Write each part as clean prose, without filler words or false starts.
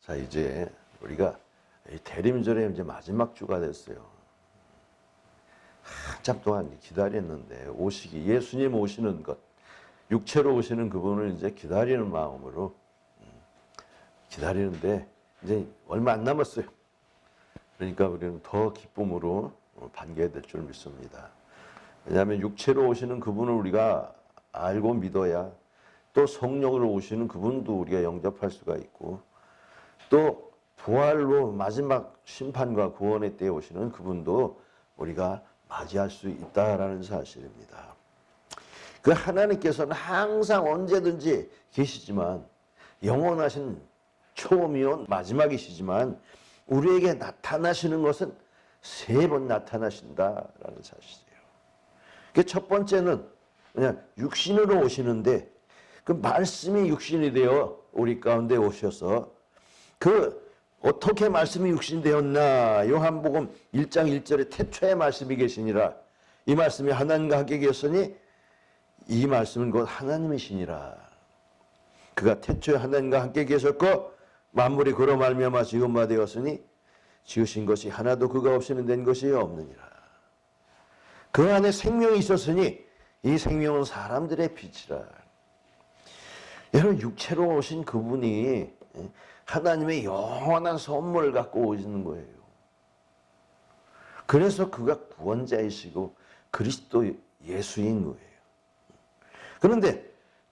자, 이제 우리가 대림절의 이제 마지막 주가 됐어요. 한참 동안 기다렸는데 예수님 오시는 것, 육체로 오시는 그분을 이제 기다리는 마음으로 기다리는데 이제 얼마 안 남았어요. 그러니까 우리는 더 기쁨으로 반겨야 될 줄 믿습니다. 왜냐하면 육체로 오시는 그분을 우리가 알고 믿어야 또 성령으로 오시는 그분도 우리가 영접할 수가 있고 또 부활로 마지막 심판과 구원의 때에 오시는 그분도 우리가 맞이할 수 있다라는 사실입니다. 그 하나님께서는 항상 언제든지 계시지만 영원하신 처음이요 마지막이시지만 우리에게 나타나시는 것은 3번 나타나신다라는 사실이에요. 그 첫 번째는 그냥 육신으로 오시는데 그 말씀이 육신이 되어 우리 가운데 오셔서 어떻게 말씀이 육신이 되었나? 요한복음 1장 1절에 태초에 말씀이 계시니라. 이 말씀이 하나님과 함께 계셨으니 이 말씀은 곧 하나님이시니라. 그가 태초에 하나님과 함께 계셨고 만물이 그로 말미암아 지은 바 되었으니 지으신 것이 하나도 그가 없이는 된 것이 없느니라. 그 안에 생명이 있었으니 이 생명은 사람들의 빛이라. 여러분 육체로 오신 그분이 하나님의 영원한 선물을 갖고 오시는 거예요. 그래서 그가 구원자이시고 그리스도 예수인 거예요. 그런데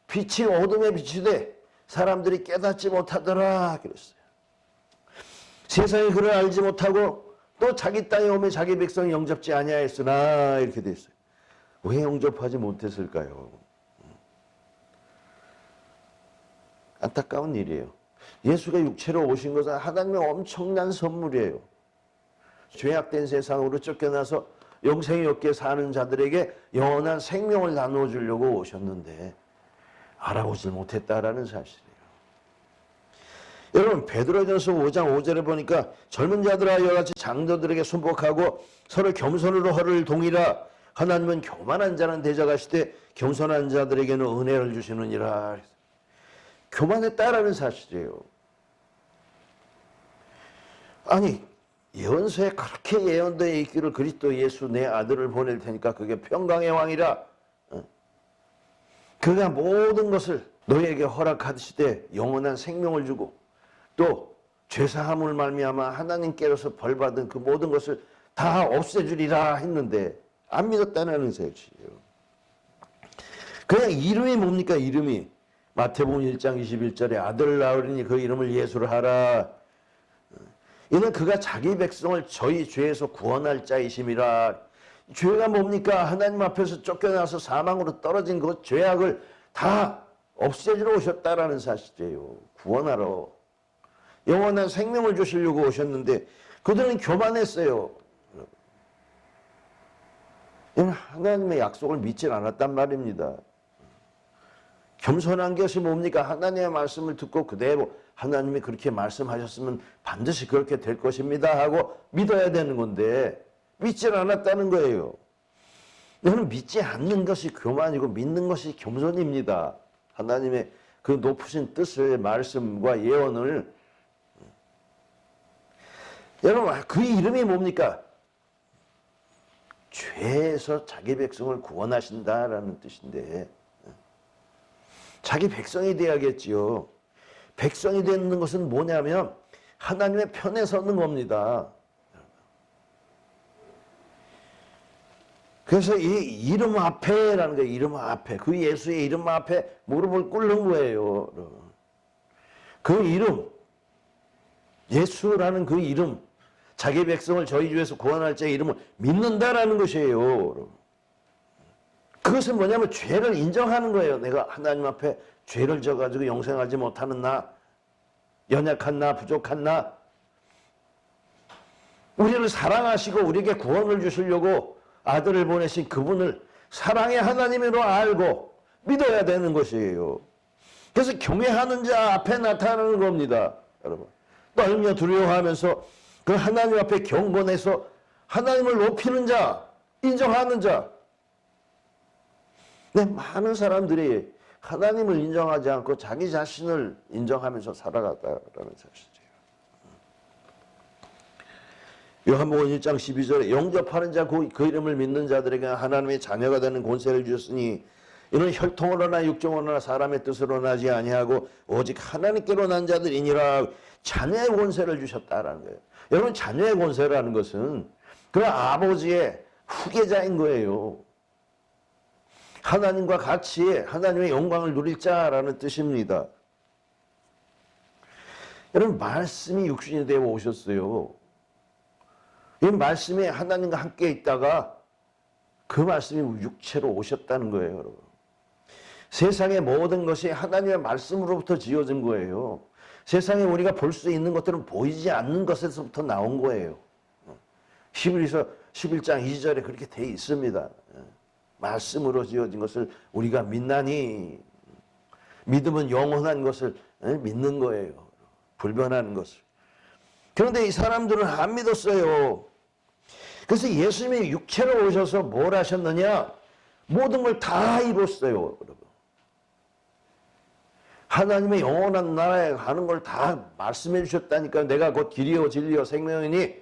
빛이 어둠에 비추되 사람들이 깨닫지 못하더라 그랬어요. 세상이 그를 알지 못하고 또 자기 땅에 오면 자기 백성이 영접지 아니하였으나 이렇게 돼 있어요. 왜 영접하지 못했을까요? 안타까운 일이에요. 예수가 육체로 오신 것은 하나님의 엄청난 선물이에요. 죄악된 세상으로 쫓겨나서 영생이 없게 사는 자들에게 영원한 생명을 나누어 주려고 오셨는데 알아보지 못했다라는 사실이에요. 여러분 베드로전서 5장 5절에 보니까 젊은 자들아 여러같이 장도들에게 순복하고 서로 겸손으로 허를 동이라. 하나님은 교만한 자는 대적하시되 겸손한 자들에게는 은혜를 주시느니라. 교만했다라는 사실이에요. 아니 예언서에 그렇게 예언되어 있기를 그리스도 예수 내 아들을 보낼 테니까 그게 평강의 왕이라. 그가 모든 것을 너에게 허락하시되 영원한 생명을 주고 또 죄사함을 말미암아 하나님께로서 벌받은 그 모든 것을 다 없애주리라 했는데 안 믿었다는 사실이에요. 그냥 이름이 뭡니까? 이름이 마태복음 1장 21절에 아들 낳으리니 그 이름을 예수를 하라. 이는 그가 자기 백성을 저희 죄에서 구원할 자이심이라. 죄가 뭡니까? 하나님 앞에서 쫓겨나서 사망으로 떨어진 그 죄악을 다 없애주러 오셨다라는 사실이에요. 구원하러. 영원한 생명을 주시려고 오셨는데 그들은 교만했어요. 하나님의 약속을 믿지 않았단 말입니다. 겸손한 것이 뭡니까? 하나님의 말씀을 듣고 그대로 하나님이 그렇게 말씀하셨으면 반드시 그렇게 될 것입니다 하고 믿어야 되는 건데 믿지 않았다는 거예요. 여러분 믿지 않는 것이 교만이고 믿는 것이 겸손입니다. 하나님의 그 높으신 뜻의 말씀과 예언을 여러분 그 이름이 뭡니까? 죄에서 자기 백성을 구원하신다라는 뜻인데 자기 백성이 돼야겠지요. 백성이 되는 것은 뭐냐면 하나님의 편에 서는 겁니다. 그래서 이 이름 앞에라는 거예요. 이름 앞에. 그 예수의 이름 앞에 무릎을 꿇는 거예요. 그 이름, 예수라는 그 이름, 자기 백성을 저희 주에서 구원할 자의 이름을 믿는다라는 것이에요. 그것은 뭐냐면 죄를 인정하는 거예요. 내가 하나님 앞에 죄를 져가지고 영생하지 못하는 나, 연약한 나, 부족한 나, 우리를 사랑하시고 우리에게 구원을 주시려고 아들을 보내신 그분을 사랑의 하나님으로 알고 믿어야 되는 것이에요. 그래서 경외하는 자 앞에 나타나는 겁니다. 여러분 떨며 두려워하면서 그 하나님 앞에 경건해서 하나님을 높이는 자, 인정하는 자. 네, 많은 사람들이 하나님을 인정하지 않고 자기 자신을 인정하면서 살아갔다라는 사실이에요. 요한복음 1장 12절에 영접하는 자 그 이름을 믿는 자들에게 하나님의 자녀가 되는 권세를 주셨으니 이는 혈통으로나 육정으로나 사람의 뜻으로 나지 아니하고 오직 하나님께로 난 자들이니라. 자녀의 권세를 주셨다라는 거예요. 여러분, 자녀의 권세라는 것은 그 아버지의 후계자인 거예요. 하나님과 같이 하나님의 영광을 누릴 자라는 뜻입니다. 여러분, 말씀이 육신이 되어 오셨어요. 이 말씀이 하나님과 함께 있다가 그 말씀이 육체로 오셨다는 거예요, 여러분. 세상의 모든 것이 하나님의 말씀으로부터 지어진 거예요. 세상에 우리가 볼 수 있는 것들은 보이지 않는 것에서부터 나온 거예요. 히브리서 11장 2절에 그렇게 되어 있습니다. 말씀으로 지어진 것을 우리가 믿나니, 믿음은 영원한 것을 믿는 거예요. 불변하는 것을. 그런데 이 사람들은 안 믿었어요. 그래서 예수님이 육체로 오셔서 뭘 하셨느냐? 모든 걸 다 이뤘어요, 여러분. 하나님의 영원한 나라에 가는 걸 다 말씀해 주셨다니까. 내가 곧 길이요 진리요 생명이니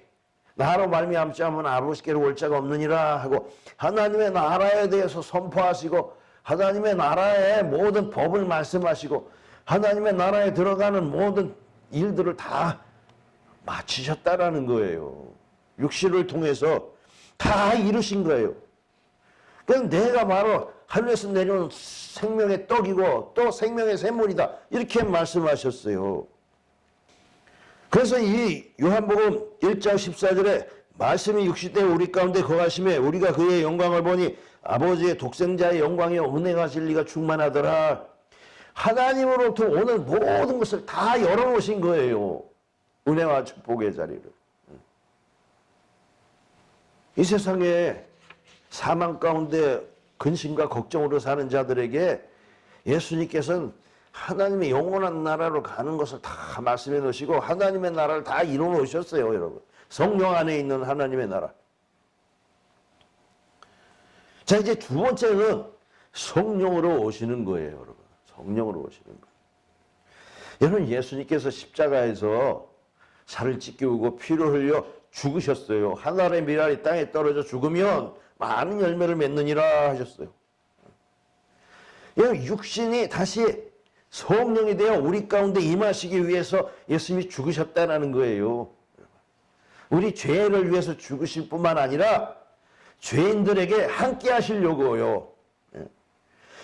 나로 말미암지 않으면 아버지께로 올 자가 없느니라 하고, 하나님의 나라에 대해서 선포하시고 하나님의 나라의 모든 법을 말씀하시고 하나님의 나라에 들어가는 모든 일들을 다 마치셨다라는 거예요. 육신을 통해서 다 이루신 거예요. 그래서 내가 바로 하늘에서 내려온 생명의 떡이고 또 생명의 샘물이다, 이렇게 말씀하셨어요. 그래서 이 요한복음 1장 14절에 말씀이 육신되 우리 가운데 거하심에 우리가 그의 영광을 보니 아버지의 독생자의 영광이요 은혜와 진리가 충만하더라. 하나님으로부터 오는 모든 것을 다 열어놓으신 거예요. 은혜와 축복의 자리를. 이 세상에 사망 가운데 근심과 걱정으로 사는 자들에게 예수님께서는 하나님의 영원한 나라로 가는 것을 다 말씀해 놓으시고 하나님의 나라를 다 이루어 놓으셨어요, 여러분. 성령 안에 있는 하나님의 나라. 자, 이제 두 번째는 성령으로 오시는 거예요, 여러분. 성령으로 오시는 거예요. 여러분, 예수님께서 십자가에서 살을 찢기고 피를 흘려 죽으셨어요. 하늘의 미랄이 땅에 떨어져 죽으면 많은 열매를 맺느니라 하셨어요. 육신이 다시 성령이 되어 우리 가운데 임하시기 위해서 예수님이 죽으셨다는 거예요. 우리 죄를 위해서 죽으실 뿐만 아니라 죄인들에게 함께 하시려고요.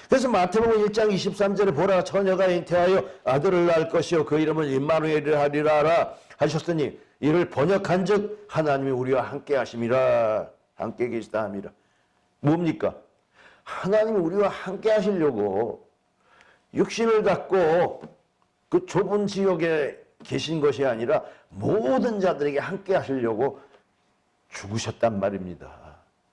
그래서 마태복음 1장 23절에 보라, 처녀가 잉태하여 아들을 낳을 것이요 그 이름은 임마누엘이라 하리라 하셨으니 이를 번역한 즉 하나님이 우리와 함께 하심이라. 함께 계시다 함이라. 뭡니까? 하나님이 우리와 함께 하시려고 육신을 갖고 그 좁은 지역에 계신 것이 아니라 모든 자들에게 함께 하시려고 죽으셨단 말입니다.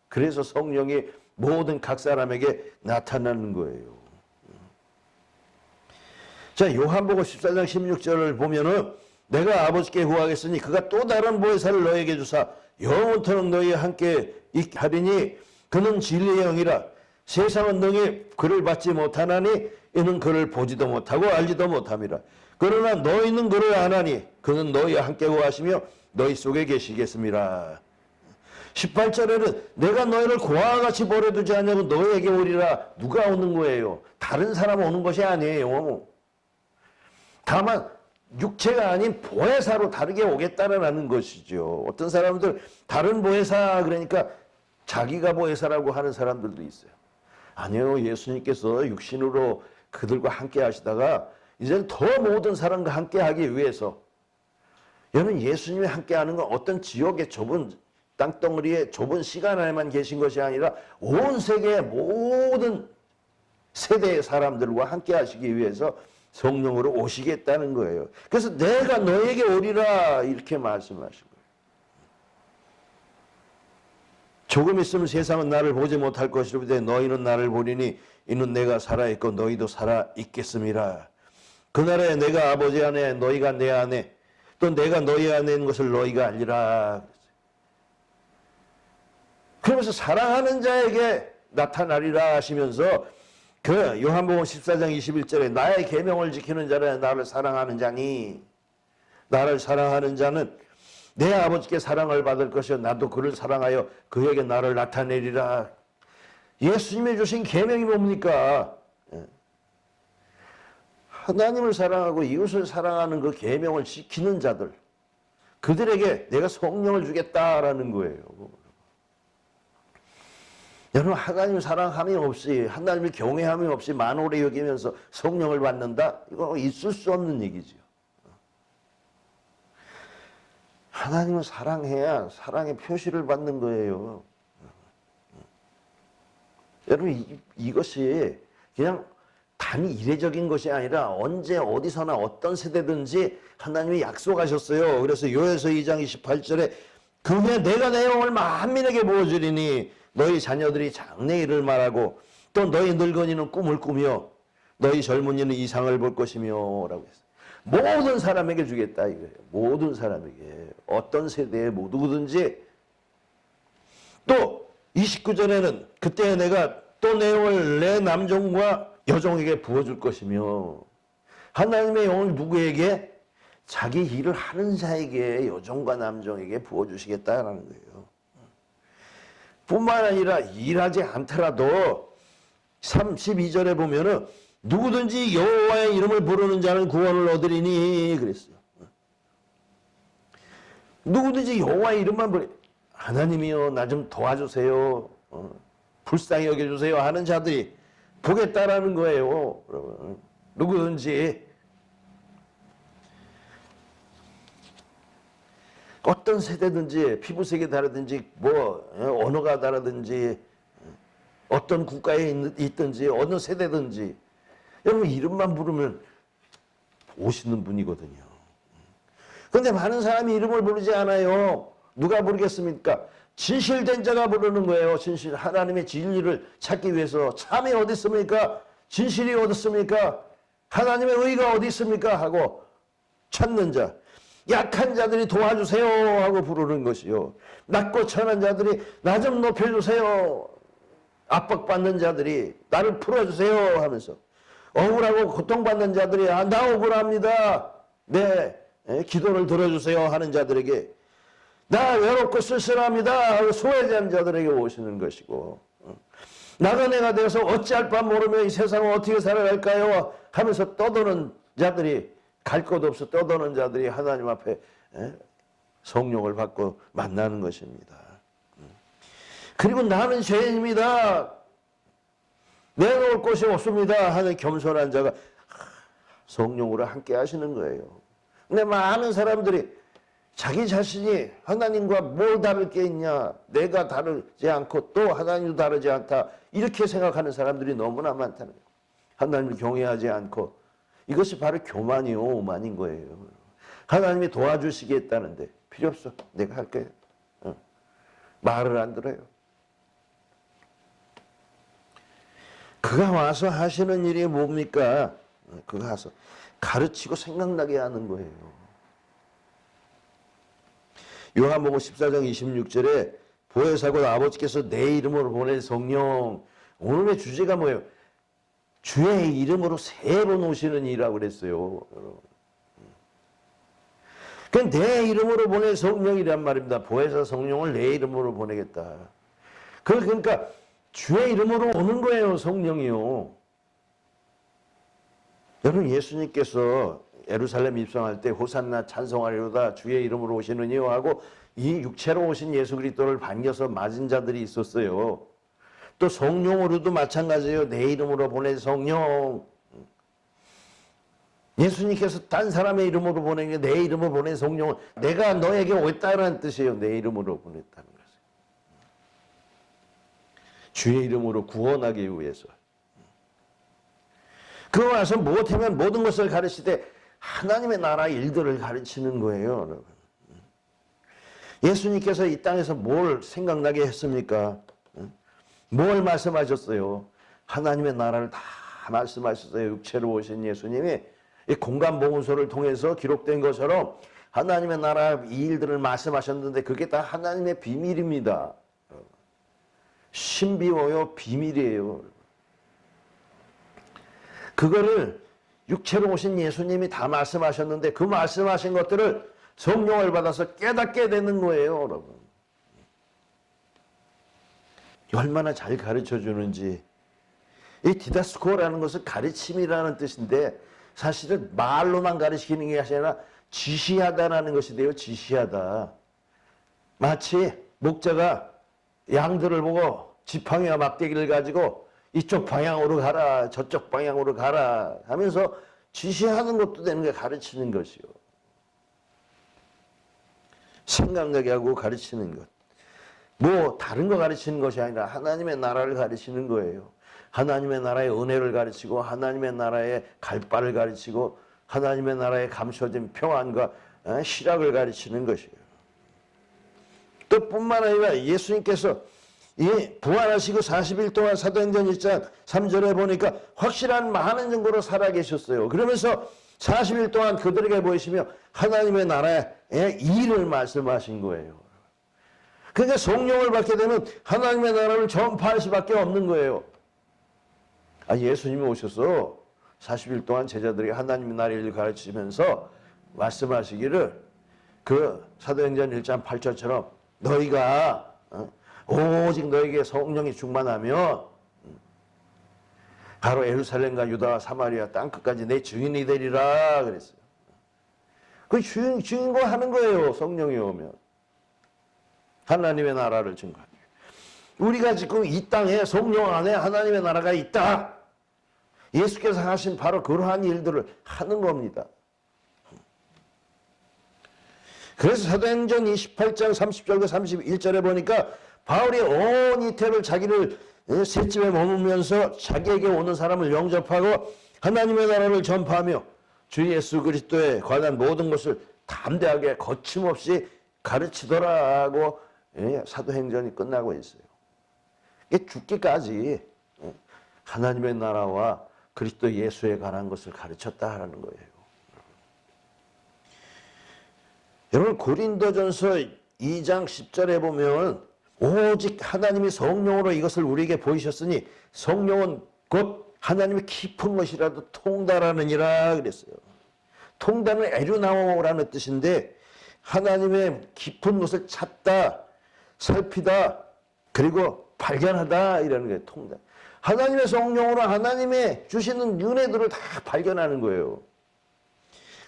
그래서 성령이 모든 각 사람에게 나타나는 거예요. 자, 요한복음 14장 16절을 보면은 내가 아버지께 구하겠으니 그가 또 다른 보혜사를 너에게 주사 영원토록 너희와 함께 있게 하리니 그는 진리의 영이라. 세상은 능히 그를 받지 못하나니 이는 그를 보지도 못하고 알지도 못함이라. 그러나 너희는 그를 아나니 그는 너희와 함께 구하시며 너희 속에 계시겠습니다. 18절에는 내가 너희를 고아와 같이 버려두지 않냐고 너희에게 오리라. 누가 오는 거예요? 다른 사람 오는 것이 아니에요. 다만 육체가 아닌 보혜사로 다르게 오겠다라는 것이죠. 어떤 사람들 다른 보혜사 그러니까 자기가 보혜사라고 하는 사람들도 있어요. 아니요, 예수님께서 육신으로 그들과 함께 하시다가 이제는 더 모든 사람과 함께 하기 위해서, 여러분, 예수님이 함께 하는 건 어떤 지역의 좁은 땅덩어리에 좁은 시간 안에만 계신 것이 아니라 온 세계의 모든 세대의 사람들과 함께 하시기 위해서 성령으로 오시겠다는 거예요. 그래서 내가 너에게 오리라 이렇게 말씀하신 거예요. 조금 있으면 세상은 나를 보지 못할 것이로되 너희는 나를 보리니 이는 내가 살아있고 너희도 살아있겠음이라. 그날에 내가 아버지 안에 너희가 내 안에 또 내가 너희 안에 있는 것을 너희가 알리라. 그러면서 사랑하는 자에게 나타나리라 하시면서 그 요한복음 14장 21절에 나의 계명을 지키는 자는 나를 사랑하는 자니, 나를 사랑하는 자는 내 아버지께 사랑을 받을 것이요 나도 그를 사랑하여 그에게 나를 나타내리라. 예수님이 주신 계명이 뭡니까? 하나님을 사랑하고 이웃을 사랑하는 그 계명을 지키는 자들, 그들에게 내가 성령을 주겠다라는 거예요. 여러분, 하나님 사랑함이 없이, 하나님을 경외함이 없이 만오래 여기면서 성령을 받는다? 이거 있을 수 없는 얘기죠. 하나님을 사랑해야 사랑의 표시를 받는 거예요. 여러분, 이것이 그냥 단히 이례적인 것이 아니라 언제 어디서나 어떤 세대든지 하나님이 약속하셨어요. 그래서 요에서 2장 28절에 그후에 내가 내 영을 만민에게 부어주리니 너희 자녀들이 장래일을 말하고 또 너희 늙은이는 꿈을 꾸며 너희 젊은이는 이상을 볼 것이며 라고 했어요. 모든 사람에게 주겠다 이거예요. 모든 사람에게. 어떤 세대에 누구든지. 또 29절에는 그때 내가 또 내 영을 내 남종과 여종에게 부어줄 것이며, 하나님의 영을 누구에게? 자기 일을 하는 자에게, 여종과 남종에게 부어주시겠다라는 거예요. 뿐만 아니라 일하지 않더라도 32절에 보면은 누구든지 여호와의 이름을 부르는 자는 구원을 얻으리니 그랬어요. 누구든지 여호와의 이름만 부르, 하나님이여 나 좀 도와주세요, 불쌍히 여겨주세요 하는 자들이 보겠다라는 거예요. 여러분. 누구든지 어떤 세대든지 피부색이 다르든지 뭐 언어가 다르든지 어떤 국가에 있든지 어느 세대든지 여러분 이름만 부르면 오시는 분이거든요. 그런데 많은 사람이 이름을 부르지 않아요. 누가 부르겠습니까? 진실된 자가 부르는 거예요. 진실. 하나님의 진리를 찾기 위해서. 참이 어디 있습니까? 진실이 어디 있습니까? 하나님의 의가 어디 있습니까? 하고 찾는 자. 약한 자들이 도와주세요 하고 부르는 것이요. 낮고 천한 자들이 나 좀 높여주세요. 압박받는 자들이 나를 풀어주세요 하면서, 억울하고 고통받는 자들이 나 억울합니다, 네, 기도를 들어주세요 하는 자들에게, 나 외롭고 쓸쓸합니다 하고 소외된 자들에게 오시는 것이고, 나그네가 되어서 어찌할 바 모르며 이 세상을 어떻게 살아갈까요 하면서 떠도는 자들이, 갈 곳 없어 떠도는 자들이 하나님 앞에 성령을 받고 만나는 것입니다. 그리고 나는 죄인입니다, 내놓을 곳이 없습니다 하는 겸손한 자가 성령으로 함께 하시는 거예요. 근데 많은 사람들이 자기 자신이 하나님과 뭘 다를 게 있냐, 내가 다르지 않고 또 하나님도 다르지 않다, 이렇게 생각하는 사람들이 너무나 많다는 거예요. 하나님을 경외하지 않고. 이것이 바로 교만이요, 오만인 거예요. 하나님이 도와주시겠다는데 필요 없어, 내가 할게. 말을 안 들어요. 그가 와서 하시는 일이 뭡니까? 그가 와서 가르치고 생각나게 하는 거예요. 요한복음 14장 26절에 보혜사고 아버지께서 내 이름으로 보낸 성령, 오늘의 주제가 뭐예요? 주의 이름으로 3번 오시는 이라고 그랬어요. 내 이름으로 보낸 성령이란 말입니다. 보혜사 성령을 내 이름으로 보내겠다. 그러니까 주의 이름으로 오는 거예요, 성령이요. 여러분, 예수님께서 예루살렘 입성할 때 호산나 찬송하리로다 주의 이름으로 오시느니요 하고 이 육체로 오신 예수 그리스도를 반겨서 맞은 자들이 있었어요. 또 성령으로도 마찬가지예요. 내 이름으로 보낸 성령. 예수님께서 딴 사람의 이름으로 보낸 게 내 이름으로 보낸 성령은 내가 너에게 오겠다는 뜻이에요. 내 이름으로 보냈다는 것을. 주의 이름으로 구원하기 위해서. 그거 와서 못하면 모든 것을 가르치되 하나님의 나라 일들을 가르치는 거예요, 여러분. 예수님께서 이 땅에서 뭘 생각나게 했습니까? 뭘 말씀하셨어요? 하나님의 나라를 다 말씀하셨어요. 육체로 오신 예수님이 이 공간복음서를 통해서 기록된 것처럼 하나님의 나라 이 일들을 말씀하셨는데 그게 다 하나님의 비밀입니다. 신비워요, 비밀이에요. 그거를 육체로 오신 예수님이 다 말씀하셨는데 그 말씀하신 것들을 성령을 받아서 깨닫게 되는 거예요, 여러분. 얼마나 잘 가르쳐 주는지. 이 디다스코라는 것은 가르침이라는 뜻인데 사실은 말로만 가르치는 게 아니라 지시하다라는 것이 돼요. 지시하다. 마치 목자가 양들을 보고 지팡이와 막대기를 가지고 이쪽 방향으로 가라, 저쪽 방향으로 가라 하면서 지시하는 것도 되는 게 가르치는 것이요. 생각나게 하고 가르치는 것. 뭐 다른 거 가르치는 것이 아니라 하나님의 나라를 가르치는 거예요. 하나님의 나라의 은혜를 가르치고 하나님의 나라의 갈 바를 가르치고 하나님의 나라의 감춰진 평안과 희락을 가르치는 것이에요. 또 뿐만 아니라 예수님께서 이 부활하시고 40일 동안 사도행전 1장 3절에 보니까 확실한 많은 증거로 살아계셨어요. 그러면서 40일 동안 그들에게 보이시며 하나님의 나라의 일을 말씀하신 거예요. 그러니까 성령을 받게 되면 하나님의 나라를 전파할 수밖에 없는 거예요. 예수님이 오셔서 40일 동안 제자들에게 하나님의 나라를 가르치면서 말씀하시기를 그 사도행전 1장 8절처럼 너희가 오직 너에게 성령이 충만하면 바로 예루살렘과 유다와 사마리아 땅끝까지 내 증인이 되리라 그랬어요. 그 증거 하는 거예요. 성령이 오면 하나님의 나라를 증거하는 거예요. 우리가 지금 이 땅에 성령 안에 하나님의 나라가 있다. 예수께서 하신 바로 그러한 일들을 하는 겁니다. 그래서 사도행전 28장 30절과 31절에 보니까 바울이 온 이태를 자기를 셋집에 머물면서 자기에게 오는 사람을 영접하고 하나님의 나라를 전파하며 주 예수 그리스도에 관한 모든 것을 담대하게 거침없이 가르치더라고 사도행전이 끝나고 있어요. 이게 죽기까지 하나님의 나라와 그리스도 예수에 관한 것을 가르쳤다 하는 거예요. 여러분 고린도전서 2장 10절에 보면 오직 하나님이 성령으로 이것을 우리에게 보이셨으니 성령은 곧 하나님의 깊은 것이라도 통달하느니라 그랬어요. 통달은 에르나오라는 뜻인데 하나님의 깊은 것을 찾다, 살피다, 그리고 발견하다 이라는 거예요. 통달. 하나님의 성령으로 하나님의 주시는 은혜들을 다 발견하는 거예요.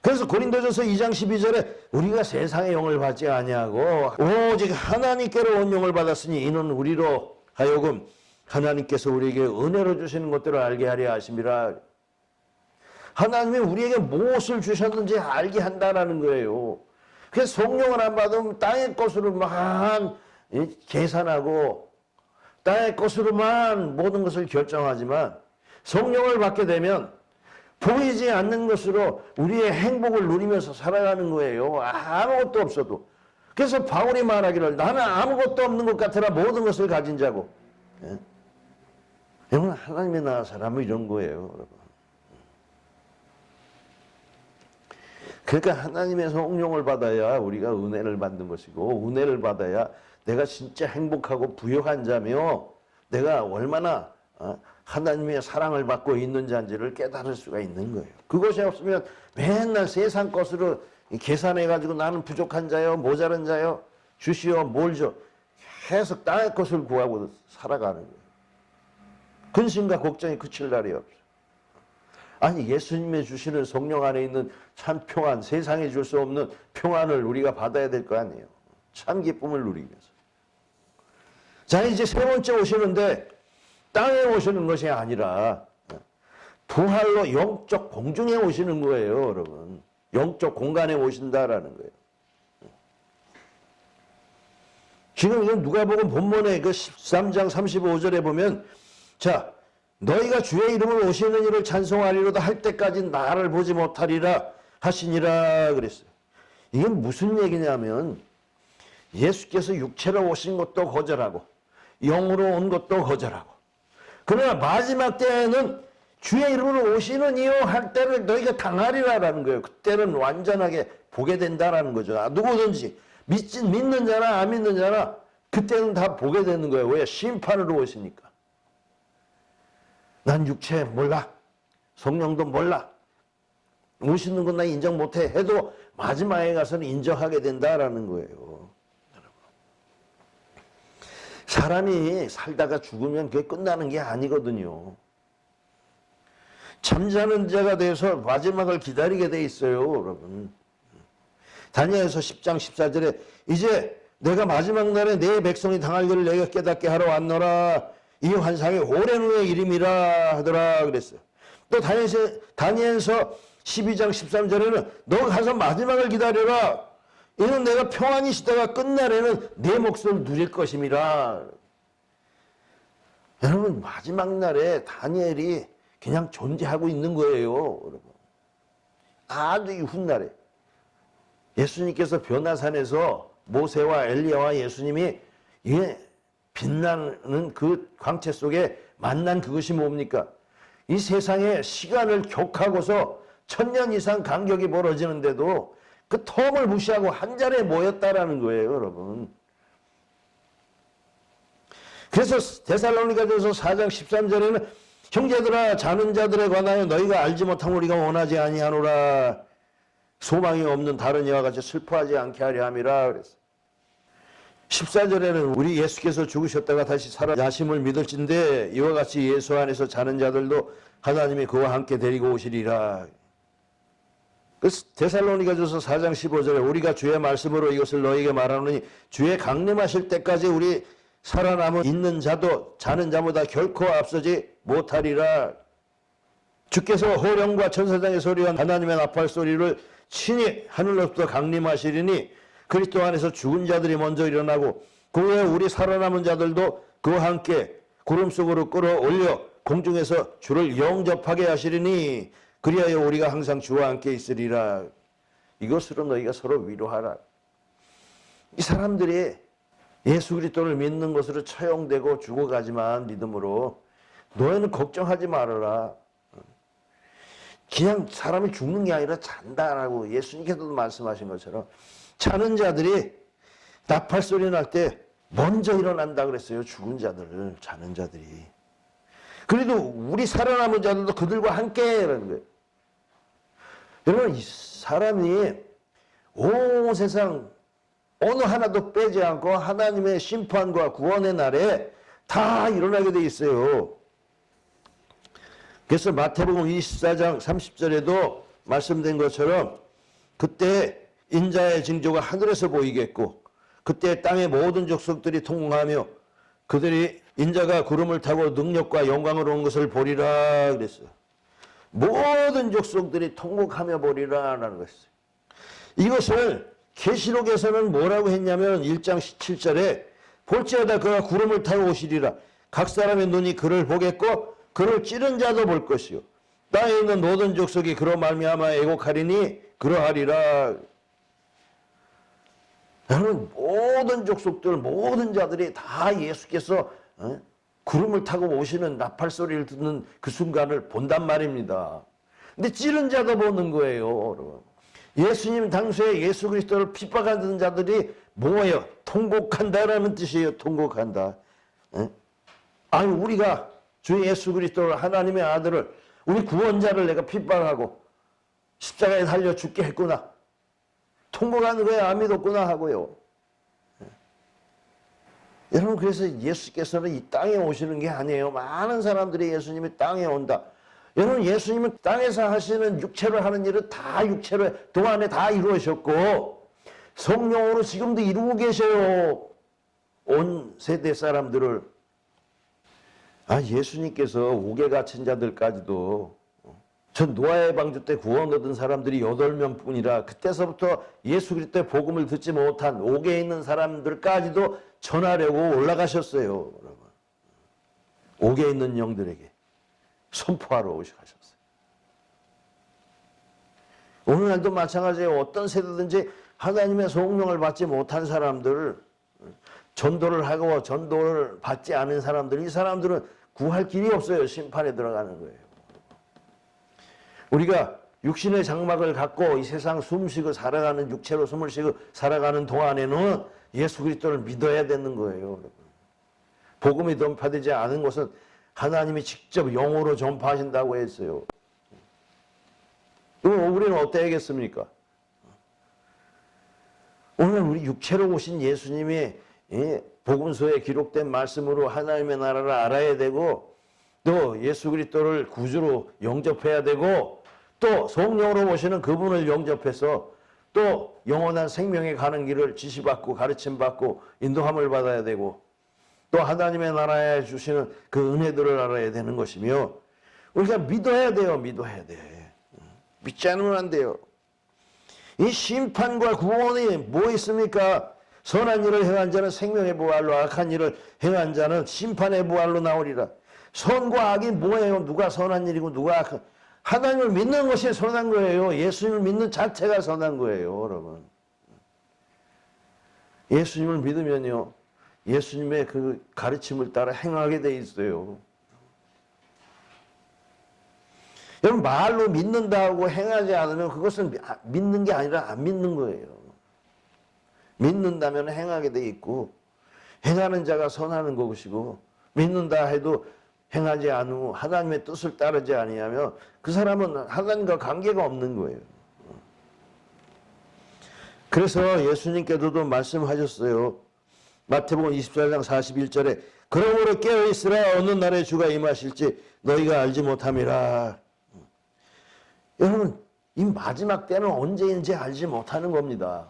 그래서 고린도전서 2장 12절에 우리가 세상의 영을 받지 아니하고 오직 하나님께로 온 영을 받았으니 이는 우리로 하여금 하나님께서 우리에게 은혜로 주시는 것들을 알게 하려 하심이라. 하나님이 우리에게 무엇을 주셨는지 알게 한다는 거예요. 그래서 성령을 안 받으면 땅의 것으로만 계산하고 땅의 것으로만 모든 것을 결정하지만 성령을 받게 되면 보이지 않는 것으로 우리의 행복을 누리면서 살아가는 거예요. 아무것도 없어도. 그래서 바울이 말하기를 나는 아무것도 없는 것 같으나 모든 것을 가진 자고. 여러분 하나님의 나라 사람은 이런 거예요. 여러분. 그러니까 하나님의 성령을 받아야 우리가 은혜를 받는 것이고 은혜를 받아야 내가 진짜 행복하고 부유한 자며 내가 얼마나 하나님의 사랑을 받고 있는 자인지를 깨달을 수가 있는 거예요. 그것이 없으면 맨날 세상 것으로 계산해가지고 나는 부족한 자요, 모자란 자요, 주시오, 뭘 줘. 계속 땅의 것을 구하고 살아가는 거예요. 근심과 걱정이 그칠 날이 없어요. 아니 예수님의 주시는 성령 안에 있는 참 평안, 세상에 줄 수 없는 평안을 우리가 받아야 될 거 아니에요. 참 기쁨을 누리면서. 자 이제 세 번째 오시는데 땅에 오시는 것이 아니라 부활로 영적 공중에 오시는 거예요. 여러분. 영적 공간에 오신다라는 거예요. 지금 이건 누가복음 본문의 그 13장 35절에 보면 자 너희가 주의 이름으로 오시는 이를 찬송하리로다 할 때까지 나를 보지 못하리라 하시니라 그랬어요. 이게 무슨 얘기냐면 예수께서 육체로 오신 것도 거절하고 영으로 온 것도 거절하고 그러나 마지막 때에는 주의 이름으로 오시는 이요 할 때를 너희가 당하리라라는 거예요. 그때는 완전하게 보게 된다라는 거죠. 누구든지 믿는 자나 안 믿는 자나 그때는 다 보게 되는 거예요. 왜? 심판으로 오시니까. 난 육체 몰라. 성령도 몰라. 오시는 건 나 인정 못해 해도 마지막에 가서는 인정하게 된다라는 거예요. 사람이 살다가 죽으면 그게 끝나는 게 아니거든요. 잠자는 자가 돼서 마지막을 기다리게 돼 있어요, 여러분. 다니엘서 10장 14절에 이제 내가 마지막 날에 내 백성이 당할 일을 내가 깨닫게 하러 왔노라. 이 환상이 오랜 후의 일임이라 하더라 그랬어요. 또 다니엘서 12장 13절에는 너 가서 마지막을 기다려라. 이는 내가 평안히 쉬다가 끝날에는 내 몫을 누릴 것임이라. 여러분 마지막 날에 다니엘이 그냥 존재하고 있는 거예요. 여러분. 아주 이 훗날에 예수님께서 변화산에서 모세와 엘리야와 예수님이 빛나는 그 광채 속에 만난 그것이 뭡니까? 이 세상에 시간을 격하고서 1000년 이상 간격이 벌어지는데도 그 텀을 무시하고 한 자리에 모였다라는 거예요, 여러분. 그래서 데살로니가전서 4장 13절에는 형제들아 자는 자들에 관하여 너희가 알지 못한 우리가 원하지 아니하노라. 소망이 없는 다른 이와 같이 슬퍼하지 않게 하려 함이라 그랬어요. 14절에는 우리 예수께서 죽으셨다가 다시 살아나심을 믿을진데 이와 같이 예수 안에서 자는 자들도 하나님이 그와 함께 데리고 오시리라. 그래서 데살로니가전서 4장 15절에 우리가 주의 말씀으로 이것을 너희에게 말하노니 주의 강림하실 때까지 우리 살아남은 있는 자도 자는 자보다 결코 앞서지 못하리라. 주께서 호령과 천사장의 소리와 하나님의 나팔 소리를 친히 하늘로부터 강림하시리니 그리스도 안에서 죽은 자들이 먼저 일어나고 그 후에 우리 살아남은 자들도 그와 함께 구름 속으로 끌어올려 공중에서 주를 영접하게 하시리니 그리하여 우리가 항상 주와 함께 있으리라. 이것으로 너희가 서로 위로하라. 이 사람들이 예수 그리스도를 믿는 것으로 처형되고 죽어가지만 믿음으로 너희는 걱정하지 말아라. 그냥 사람이 죽는 게 아니라 잔다라고 예수님께서도 말씀하신 것처럼 자는 자들이 나팔 소리 날 때 먼저 일어난다 그랬어요. 죽은 자들을, 자는 자들이. 그래도 우리 살아남은 자들도 그들과 함께라는 거예요. 여러분 이 사람이 온 세상 어느 하나도 빼지 않고 하나님의 심판과 구원의 날에 다 일어나게 돼 있어요. 그래서 마태복음 24장 30절에도 말씀된 것처럼 그때 인자의 징조가 하늘에서 보이겠고 그때 땅의 모든 족속들이 통곡하며 그들이 인자가 구름을 타고 능력과 영광으로 온 것을 보리라 그랬어요. 모든 족속들이 통곡하며 보리라라는 것이었어요. 이것을 계시록에서는 뭐라고 했냐면 1장 17절에 볼지어다 그가 구름을 타고 오시리라. 각 사람의 눈이 그를 보겠고 그를 찌른 자도 볼 것이요 땅에 있는 모든 족속이 그로 말미암아 애곡하리니 그러하리라. 여러분 모든 족속들 모든 자들이 다 예수께서 구름을 타고 오시는 나팔 소리를 듣는 그 순간을 본단 말입니다. 근데 찌른 자도 보는 거예요. 여러분. 예수님 당시에 예수 그리스도를 핍박하는 자들이 뭐예요? 통곡한다라는 뜻이에요. 통곡한다. 아니 우리가 주 예수 그리스도를 하나님의 아들을 우리 구원자를 내가 핍박하고 십자가에 달려 죽게 했구나. 통곡하는 거야. 안 믿었구나 하고요. 여러분 그래서 예수께서는 이 땅에 오시는 게 아니에요. 많은 사람들이 예수님이 땅에 온다. 여러분 예수님은 땅에서 하시는 육체로 하는 일은 다 육체로 동안에 다 이루어졌고 성령으로 지금도 이루고 계셔요. 온 세대 사람들을. 예수님께서 옥에 갇힌 자들까지도 전 노아의 방주 때 구원 얻은 사람들이 8명 뿐이라 그때서부터 예수 그리스도의 복음을 듣지 못한 옥에 있는 사람들까지도 전하려고 올라가셨어요. 여러분. 옥에 있는 영들에게 선포하러 오셔가셨어요. 오늘날도 마찬가지예요. 어떤 세대든지 하나님의 성령을 받지 못한 사람들, 전도를 하고 전도를 받지 않은 사람들, 이 사람들은 구할 길이 없어요. 심판에 들어가는 거예요. 우리가 육신의 장막을 갖고 이 세상 숨쉬고 살아가는 육체로 숨을 쉬고 살아가는 동안에는 예수 그리스도를 믿어야 되는 거예요. 여러분. 복음이 전파되지 않은 것은 하나님이 직접 영으로 전파하신다고 했어요. 그럼 우리는 어때야겠습니까? 오늘 우리 육체로 오신 예수님의 복음서에 기록된 말씀으로 하나님의 나라를 알아야 되고, 또 예수 그리스도를 구주로 영접해야 되고, 또 성령으로 오시는 그분을 영접해서 또 영원한 생명에 가는 길을 지시받고 가르침받고 인도함을 받아야 되고, 또 하나님의 나라에 주시는 그 은혜들을 알아야 되는 것이며, 우리가 믿어야 돼요. 믿어야 돼. 믿지 않으면 안 돼요. 이 심판과 구원이 뭐 있습니까? 선한 일을 행한 자는 생명의 부활로, 악한 일을 행한 자는 심판의 부활로 나오리라. 선과 악이 뭐예요? 누가 선한 일이고 누가 악한, 하나님을 믿는 것이 선한 거예요. 예수님을 믿는 자체가 선한 거예요, 여러분. 예수님을 믿으면요, 예수님의 그 가르침을 따라 행하게 돼 있어요. 여러분, 말로 믿는다고 행하지 않으면 그것은 믿는 게 아니라 안 믿는 거예요. 믿는다면 행하게 돼 있고, 행하는 자가 선하는 것이고, 믿는다 해도 행하지 않으면 하나님의 뜻을 따르지 아니하면 그 사람은 하나님과 관계가 없는 거예요. 그래서 예수님께서도 말씀하셨어요. 마태복음 24장 41절에 그러므로 깨어있으라, 어느 날에 주가 임하실지 너희가 알지 못함이라. 여러분, 이 마지막 때는 언제인지 알지 못하는 겁니다.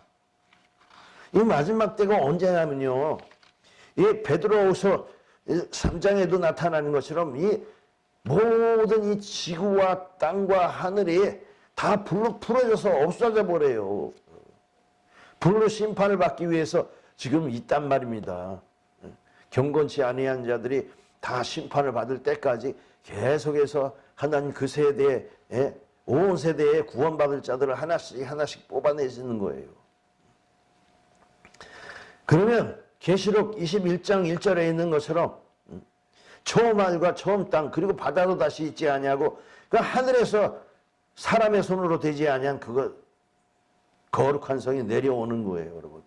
이 마지막 때가 언제냐면요, 이 베드로후서 3장에도 나타나는 것처럼 이 모든 이 지구와 땅과 하늘이 다 불로 풀어져서 없어져 버려요. 불로 심판을 받기 위해서 지금 있단 말입니다. 경건치 아니한 자들이 다 심판을 받을 때까지 계속해서 하나님 그 세대에, 온 세대에 구원받을 자들을 하나씩 하나씩 뽑아내시는 거예요. 그러면 계시록 21장 1절에 있는 것처럼 처음 하늘과 처음 땅 그리고 바다도 다시 있지 아니하고, 그 하늘에서 사람의 손으로 되지 아니한 그거 거룩한 성이 내려오는 거예요, 여러분.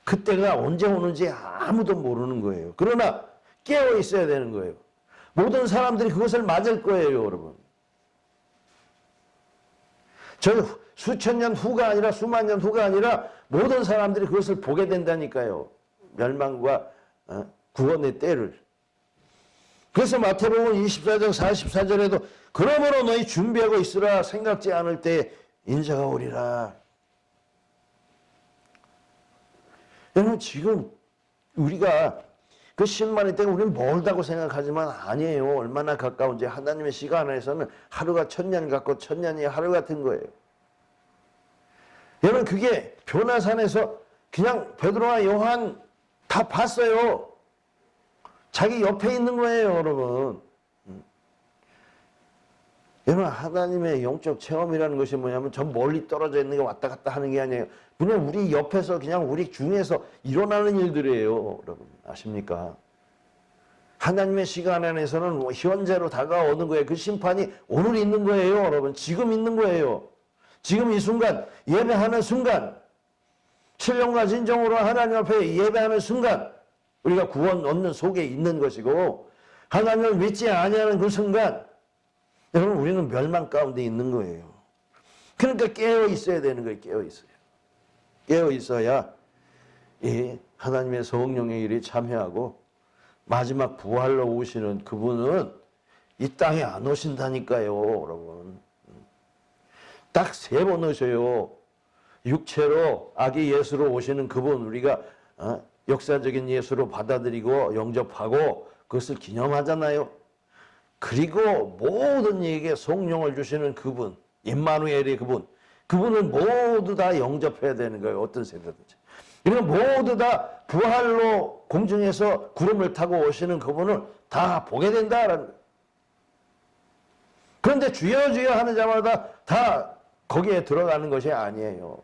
그때가 언제 오는지 아무도 모르는 거예요. 그러나 깨어 있어야 되는 거예요. 모든 사람들이 그것을 맞을 거예요, 여러분. 저 수천 년 후가 아니라 수만 년 후가 아니라 모든 사람들이 그것을 보게 된다니까요. 멸망과 구원의 때를. 그래서 마태복음 24장 44절에도 그러므로 너희 준비하고 있으라, 생각지 않을 때에 인자가 오리라. 여러분, 지금 우리가 그 10만의 때가 우리는 멀다고 생각하지만 아니에요. 얼마나 가까운지. 하나님의 시간 안에서는 하루가 1000년 같고 1000년이 하루 같은 거예요. 여러분, 그게 변화산에서 그냥 베드로와 요한 다 봤어요. 자기 옆에 있는 거예요, 여러분. 여러분, 하나님의 영적 체험이라는 것이 뭐냐면 저 멀리 떨어져 있는 게 왔다 갔다 하는 게 아니에요. 그냥 우리 옆에서, 그냥 우리 중에서 일어나는 일들이에요, 여러분. 아십니까? 하나님의 시간 안에서는 뭐 현재로 다가오는 거예요. 그 심판이 오늘 있는 거예요, 여러분. 지금 있는 거예요. 지금 이 순간, 예배하는 순간, 신령과 진정으로 하나님 앞에 예배하는 순간, 우리가 구원 얻는 속에 있는 것이고, 하나님을 믿지 아니하는 그 순간, 여러분, 우리는 멸망 가운데 있는 거예요. 그러니까 깨어 있어야 되는 거예요. 깨어 있어요. 깨어 있어야 이 하나님의 성령의 일이 참여하고 마지막 부활로 오시는 그분은 이 땅에 안 오신다니까요, 여러분. 딱 3번 오셔요. 육체로 아기 예수로 오시는 그분, 우리가 역사적인 예수로 받아들이고 영접하고 그것을 기념하잖아요. 그리고 모든 이에게 성령을 주시는 그분, 임마누엘의 그분을 모두 다 영접해야 되는 거예요. 어떤 세대든지. 그리고 모두 다 부활로 공중에서 구름을 타고 오시는 그분을 다 보게 된다라는 거예요. 그런데 주여 주여 하는 자마다 다 거기에 들어가는 것이 아니에요.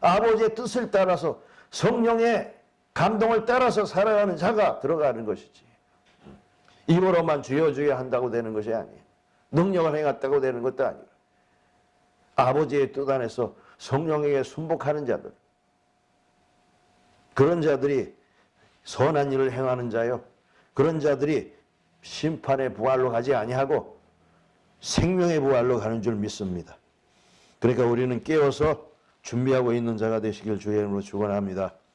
아버지의 뜻을 따라서 성령의 감동을 따라서 살아가는 자가 들어가는 것이지. 입으로만 주여 주여 한다고 되는 것이 아니에요. 능력을 행했다고 되는 것도 아니에요. 아버지의 뜻 안에서 성령에게 순복하는 자들, 그런 자들이 선한 일을 행하는 자요, 그런 자들이 심판의 부활로 가지 아니하고 생명의 부활로 가는 줄 믿습니다. 그러니까 우리는 깨어서 준비하고 있는 자가 되시길 주의 이름으로 축원합니다.